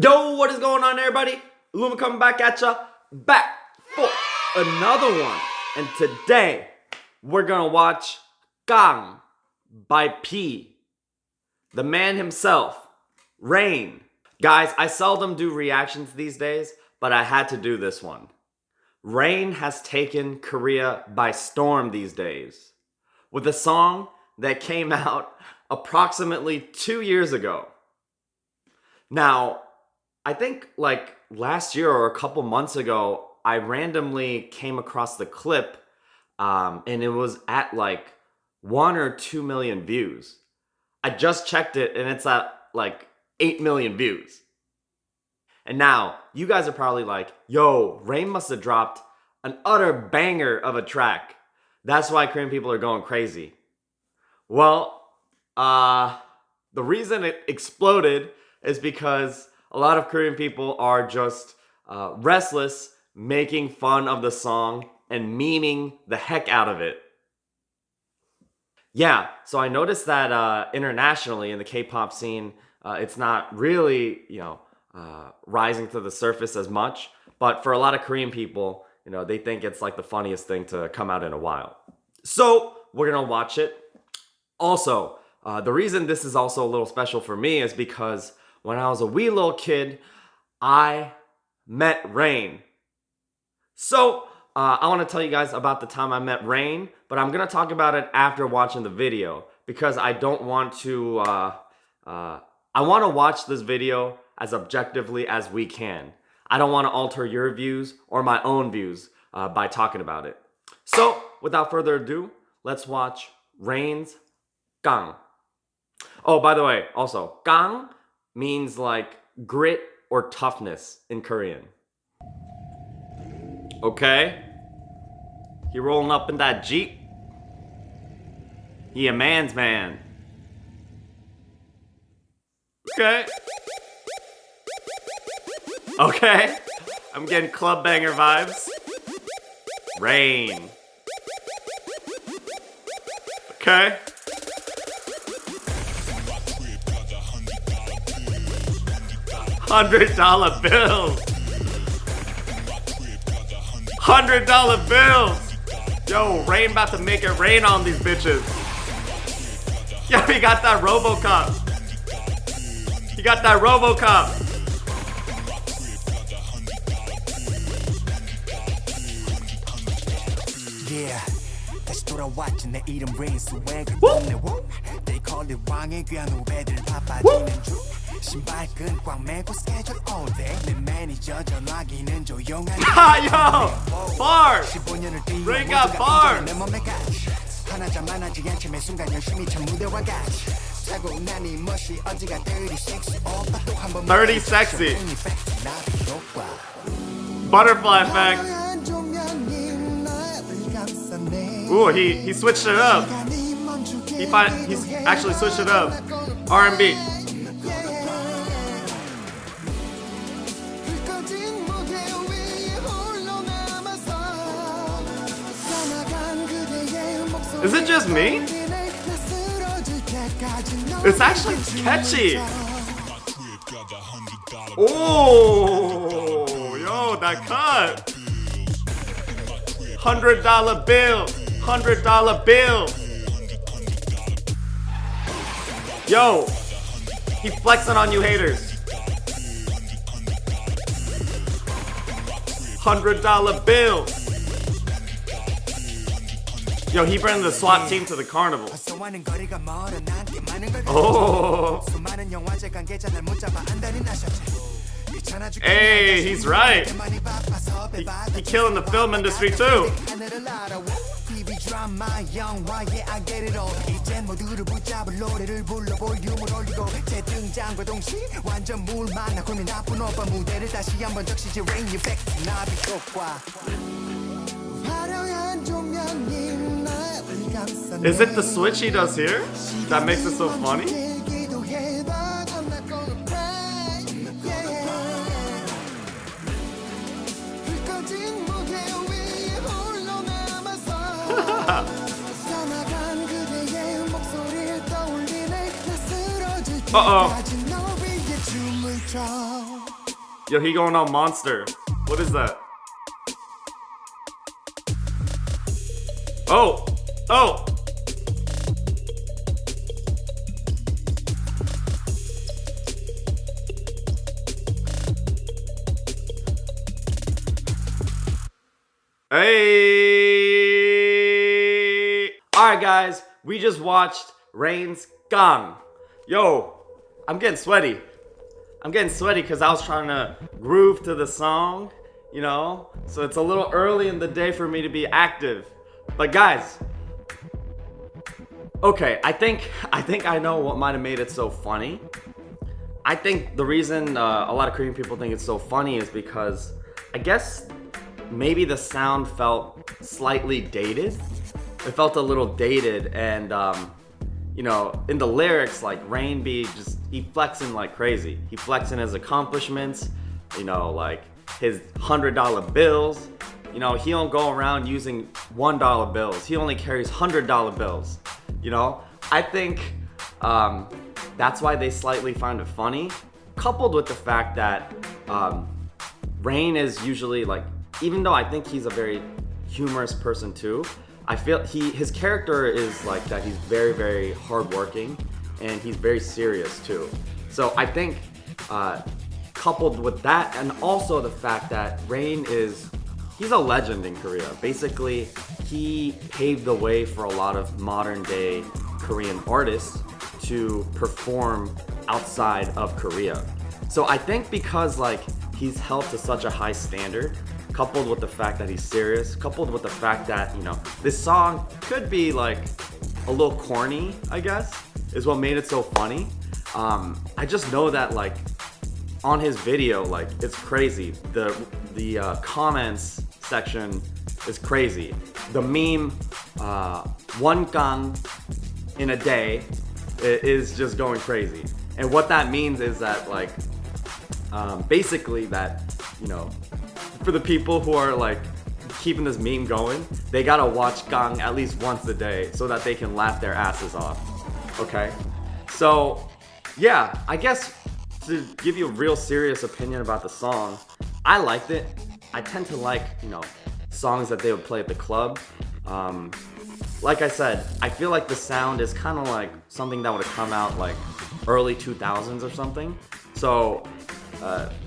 Yo, what is going on, everybody? Luma coming back at ya, back for another one. And today, we're gonna watch Gang by P. The man himself, Rain. Guys, I seldom do reactions these days, but I had to do this one. Rain has taken Korea by storm these days, with a song that came out approximately 2 years ago. Now, I think like last year or a couple months ago, I randomly came across the clip and it was at like 1 or 2 million views. I just checked it and it's at like 8 million views. And now you guys are probably like, yo, Rain must have dropped an utter banger of a track. That's why Korean people are going crazy. Well, the reason it exploded is because a lot of Korean people are just restless, making fun of the song and memeing the heck out of it. Yeah, so I noticed that internationally in the K-pop scene, it's not really, rising to the surface as much. But for a lot of Korean people, they think it's like the funniest thing to come out in a while. So we're gonna watch it. Also, the reason this is also a little special for me is because when I was a wee little kid, I met Rain. So, I want to tell you guys about the time I met Rain, but I'm going to talk about it after watching the video because I don't want to, I want to watch this video as objectively as we can. I don't want to alter your views or my own views by talking about it. So, without further ado, let's watch Rain's Gang. Oh, by the way, also, Gang means like grit or toughness in Korean. Okay. He rolling up in that Jeep. He a man's man. Okay. Okay. I'm getting club banger vibes. Rain. Okay. $100 bills. $100 bills. Yo, Rain about to make it rain on these bitches. Yo, he got that RoboCop. He got that RoboCop. Yeah, 다시 돌아왔지 내 이름 Rain swag을 뽐내고 They call it 왕의 귀한 후배들 바빠지는 중 신발끈 꽉 매고 스케줄 all day 내 매니저 전화기는 조용한 yo, bars. Rain got bars. 내 몸에 같이 하나자만하지 않지 매 순간 열심히 참 무대와 같이 타고 나니 멋이 어지가 dirty sexy 오빠 또 한번 30 sexy. Butterfly effect. Ooh, he switched it up. He's actually switched it up. R&B. Is it just me? It's actually catchy. Oh, yo, that cut. $100 bill. $100 bill. Yo, he flexing on you haters. $100 bill. Yo, he bringing the SWAT team to the carnival. Oh. Hey, he's right. He killing the film industry too. Is it the switch he does here that makes it so funny? Uh-oh. Yo, he going on Monster. What is that? Oh! Oh! Hey! Alright guys, we just watched Rain's Gang. Yo, I'm getting sweaty. I'm getting sweaty because I was trying to groove to the song, you know? So it's a little early in the day for me to be active. But guys, okay, I think I know what might have made it so funny. I think the reason a lot of Korean people think it's so funny is because I guess maybe the sound felt slightly dated. It felt a little dated, and you know, in the lyrics, like Rain be just he flexing like crazy. He flexing his accomplishments, you know, like his $100 bills. You know, he don't go around using $1 bills. He only carries $100 bills. You know, I think that's why they slightly find it funny, coupled with the fact that Rain is usually like, even though I think he's a very humorous person too, I feel his character is like that he's very, very hardworking and he's very serious too. So I think coupled with that, and also the fact that Rain he's a legend in Korea. Basically, he paved the way for a lot of modern day Korean artists to perform outside of Korea. So I think because like he's held to such a high standard, coupled with the fact that he's serious, coupled with the fact that, you know, this song could be like a little corny, I guess, is what made it so funny. I just know that like on his video, like it's crazy. The comments section is crazy. The meme, one gang in a day is just going crazy. And what that means is that like, basically that, you know, for the people who are like keeping this meme going, they gotta watch Gang at least once a day so that they can laugh their asses off. Okay? So, yeah, I guess to give you a real serious opinion about the song, I liked it. I tend to like, you know, songs that they would play at the club. Like I said, I feel like the sound is kind of like something that would have come out like early 2000s or something. So,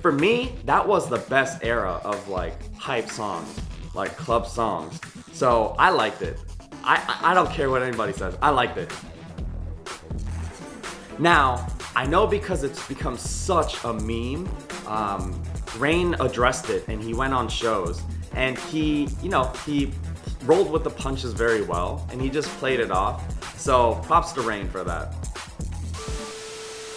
for me, that was the best era of like hype songs, like club songs. So I liked it. I don't care what anybody says. I liked it. Now, I know because it's become such a meme, Rain addressed it and he went on shows and he, you know, he rolled with the punches very well and he just played it off. So props to Rain for that.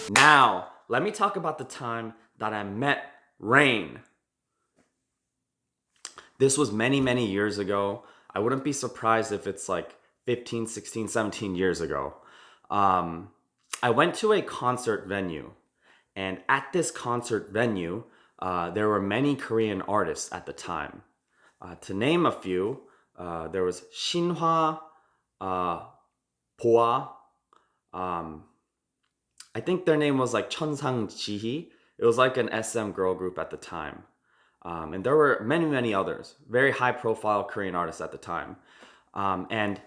Now, let me talk about the time that I met Rain. This was many, many years ago. I wouldn't be surprised if it's like 15, 16, 17 years ago. I went to a concert venue, and at this concert venue, there were many Korean artists at the time. To name a few, there was Shinhwa, Boa. I think their name was like Cheonsang Jihi. It was like an SM girl group at the time. And there were many, many others, very high profile Korean artists at the time. And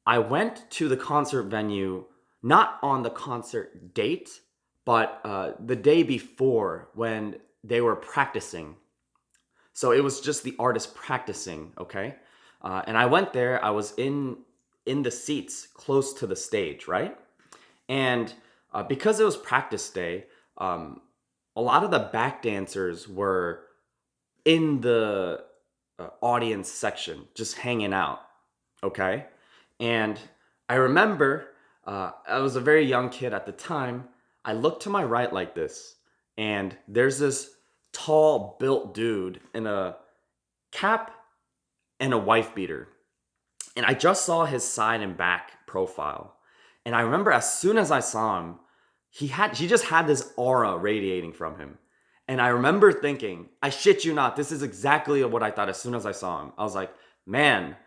I went to the concert venue, not on the concert date, but the day before when they were practicing. So it was just the artist practicing, okay? And I went there, I was in the seats close to the stage, right? And because it was practice day, a lot of the back dancers were in the audience section, just hanging out, okay? And I remember, I was a very young kid at the time, I looked to my right like this, and there's this tall, built dude in a cap and a wife beater. And I just saw his side and back profile. And I remember as soon as I saw him, he just had this aura radiating from him. And I remember thinking, I shit you not, this is exactly what I thought as soon as I saw him. I was like, man,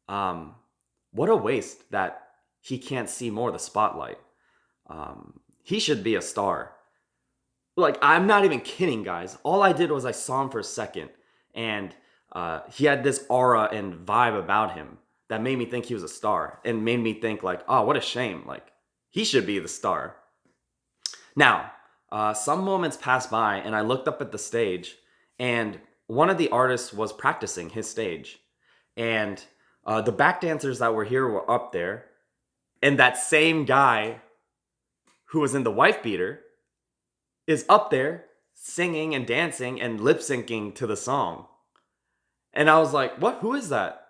what a waste that he can't see more of the spotlight. He should be a star. Like, I'm not even kidding, guys. All I did was I saw him for a second, and he had this aura and vibe about him that made me think he was a star, and made me think like, oh, what a shame. Like, he should be the star. Now, some moments passed by, and I looked up at the stage, and one of the artists was practicing his stage, and the back dancers that were here were up there, and that same guy who was in the wife beater is up there singing and dancing and lip syncing to the song. And I was like, what? Who is that?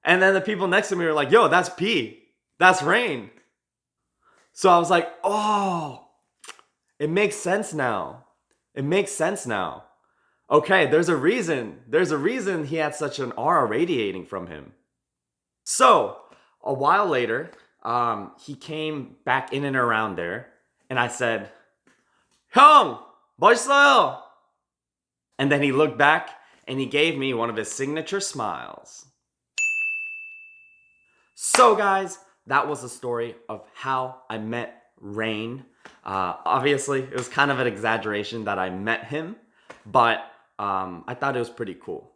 And then the people next to me were like, yo, that's P. That's Rain. So I was like, oh, it makes sense now. It makes sense now. Okay, there's a reason. There's a reason he had such an aura radiating from him. So a while later, he came back in and around there, and I said, 형, 멋있어요. And then he looked back and he gave me one of his signature smiles. So guys, that was the story of how I met Rain. Obviously, it was kind of an exaggeration that I met him, but I thought it was pretty cool.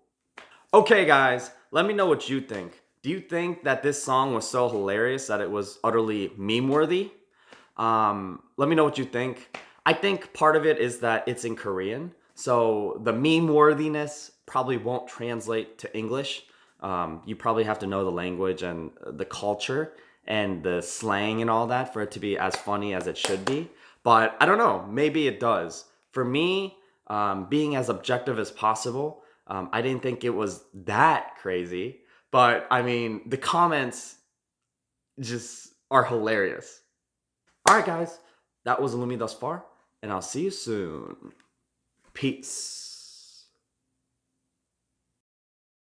Okay guys, let me know what you think. Do you think that this song was so hilarious that it was utterly meme-worthy? Let me know what you think. I think part of it is that it's in Korean, so the meme-worthiness probably won't translate to English. You probably have to know the language and the culture and the slang and all that for it to be as funny as it should be. But I don't know, maybe it does. For me, being as objective as possible, I didn't think it was that crazy. But I mean, the comments just are hilarious. Alright guys, that was Lumi thus far, and I'll see you soon. Peace.